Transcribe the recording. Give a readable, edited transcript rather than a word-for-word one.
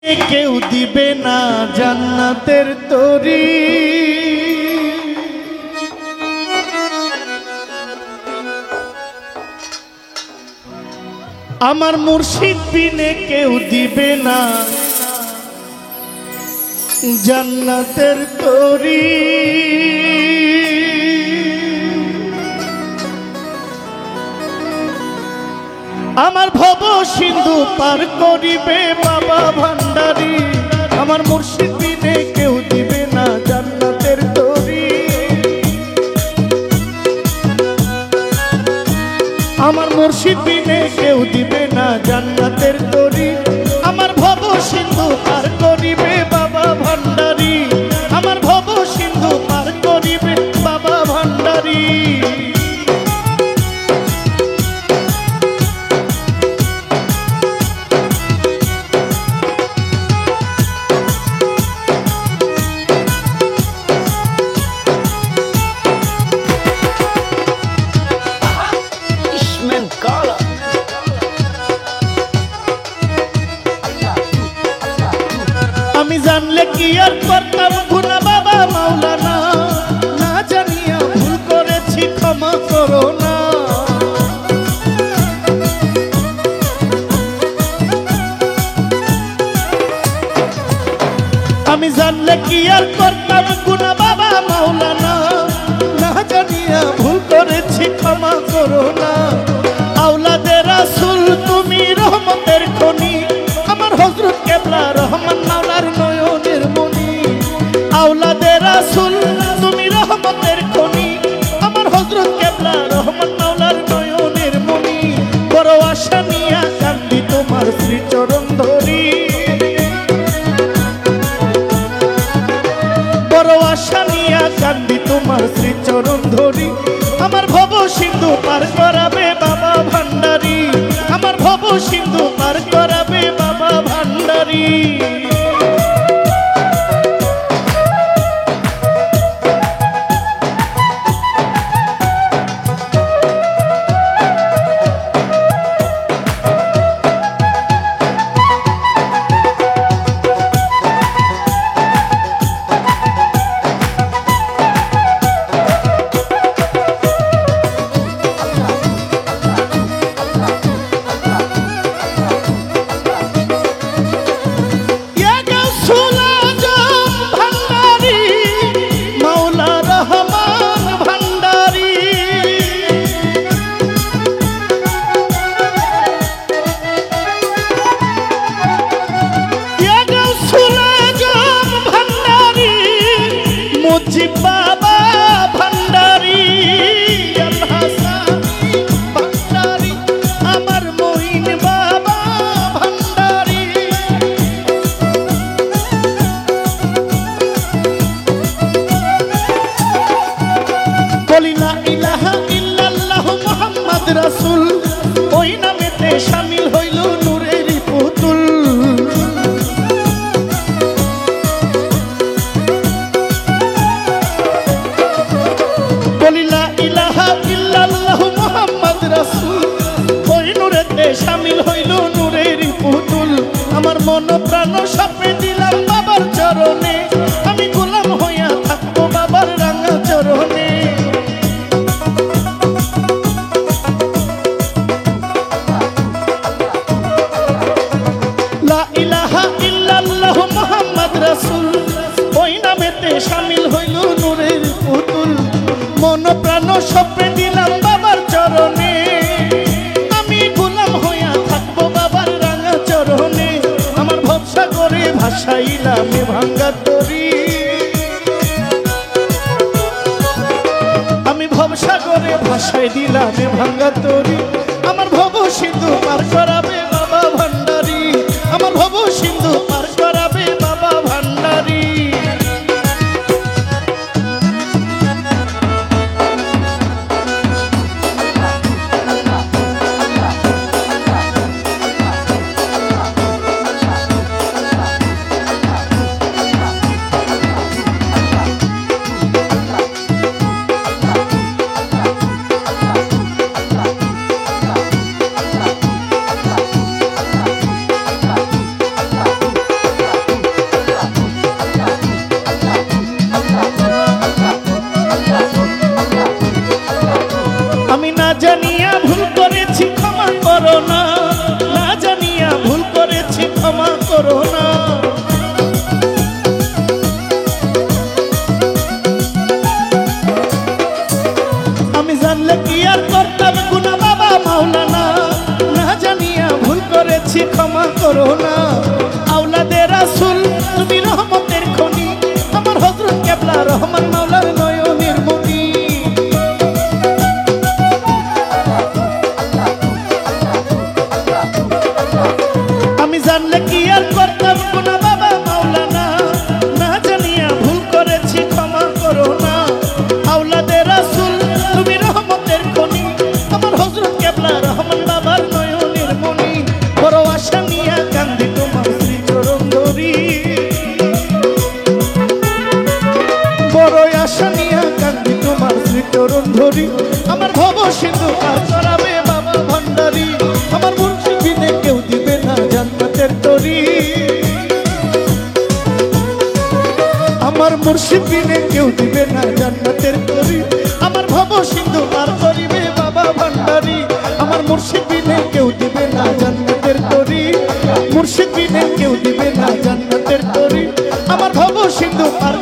কেউ দিবে না জান্নাতের তরি। আমার মুর্শিদ বিনে কেউ দিবে না জান্নাতের তরি। আমার ভব সিন্ধু পার করিবে বাবা ভান্ডারী। আমার মুর্শিদ বিনে কেউ দিবে না জান্নাতের তরি। আমার মুর্শিদ বিনে কেউ দিবে না জান্নাতের তরি। আমার ভব সিন্ধু পার করিবে বাবা ভান্ডারী। আমার ভব সিন্ধু পার করিবে বাবা ভান্ডারী। আমি জানলে কি আর করতাম গুনাহ বাবা মাওলানা। না জানিয়া ভুল করেছি ক্ষমা করো না। আমি জানলে কি আর করতাম গুনাহ বাবা মাওলানা। না জানিয়া ভুল করেছি ক্ষমা করো না। আওলাদে রাসূল তুমি রহমতের খনি। আমার হযরত কেবলা রহমান মাওলার নয়নের মনি। আওলাদে রাসূল তুমি রহমতের খনি। আমার হযরত কেবলা রহমান মাওলার নয়নের মনি। বড় আশা নিয়া কান্দি তোমার শ্রীচরণ ধরি। বড় আশা নিয়া কান্দি তোমার শ্রীচরণ ধরি। আমার ভব সিন্ধু পার করাবে বাবা ভান্ডারী। আমার ভব সিন্ধু পার করাবে বাবা ভান্ডারী। বাবা ভান্ডারী ভান্ডারী আমার মঈন বাবা ভান্ডারী। বলি লা ইলাহা ইল্লাল্লাহ মুহাম্মদ রাসূল। ওই নামেতে শামিল হইল নূরের পুতুল। বলি লা ইলাহা ইল্লাল্লাহু মুহাম্মদ রাসূল। ওই নূরেতে শামিল হইল নূরের পুতুল। আমার মন প্রাণ সঁপে দিলাম বাবার চরণে। আমি গোলাম হইয়া থাকবো বাবার রাঙা চরণে। লা ইলাহা ইল্লাল্লাহু মুহাম্মদ রাসূল। ওই নামেতে শামিল হইল নূরের পুতুল। মন প্রাণ সঁপে দিলাম বাবার চরণে। আমি গোলাম হইয়া থাকবো বাবার রাঙা চরণে। আমার ভবসাগরে ভাসাইলাম ভাঙ্গা তরি। আমি ভবসাগরে ভাসাই দিলাম ভাঙ্গা তরি। আমার ভব সিন্ধু পার করাবে বাবা ভান্ডারী। আমার ভব সিন্ধু পার করাবে বাবা ভান্ডারী। করো না। আমি জানলে কি আর করতাম গুনাহ বাবা মাওলানা, না জানিয়া ভুল করেছি ক্ষমা করো না। আওলাদে রাসূল তুমি রহমতের খনি, আমার হযরত কেবলা রহমান মাওলার নয়নের মনি। আমি জানলে কি আর করতাম গুনাহ বাবা মাওলানা, না জানিয়া ভুল করেছি ক্ষমা করো না। আওলাদে রাসূল তুমি রহমতের খনি, আমার হযরত কেবলা রহমান বাবার নয়নের মনি। বড় আশা নিয়া কান্দি তোমার শ্রীচরণ ধরি, বড় আশা নিয়া কান্দি তোমার শ্রীচরণ ধরি। আমার ভব সিন্ধু পার করাবে বাবা ভান্ডারি, আমার মুর্শিদ বিনে কেউ দিবে না জান্নাতের তরি। আমার মুর্শিদ বিনে কেউ দিবে না জান্নাতের তরি। আমার ভব সিন্ধু পার করিবে বাবা ভান্ডারি, আমার মুর্শিদ বিনে কেউ দিবে না জান্নাতের তরি। মুর্শিদ বিনে কেউ দিবে না জান্নাতের তরি। আমার ভব সিন্ধু পার